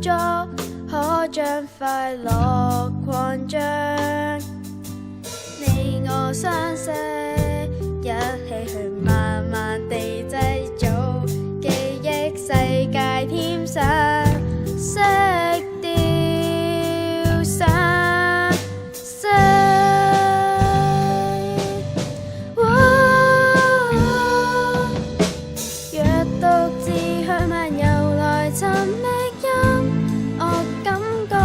作，可將快樂擴張。你我相識，一起去慢慢地製造記憶世界，添上色調散色。若獨自去漫遊來尋覓音樂感覺，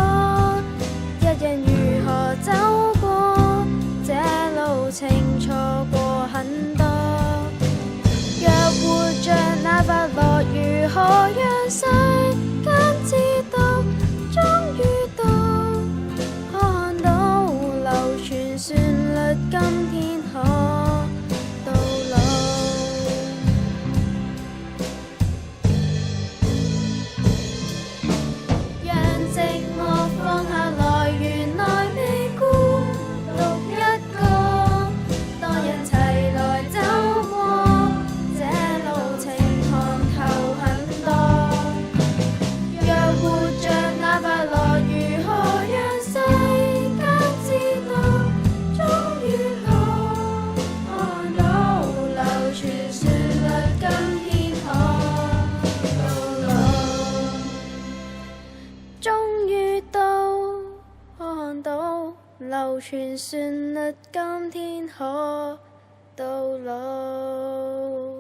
一人如何走過這路程，錯過很多。若活着那快樂，如何讓世間知道？終於到，看到流傳旋律，今天可到老。讓寂寞放下來，原來未孤獨一個，多人齊來走過這路程，看透很多。若活着那快樂，如何讓世間知道？終於看到流傳旋律，今天可到老。終於看到流傳旋律，今天可到老。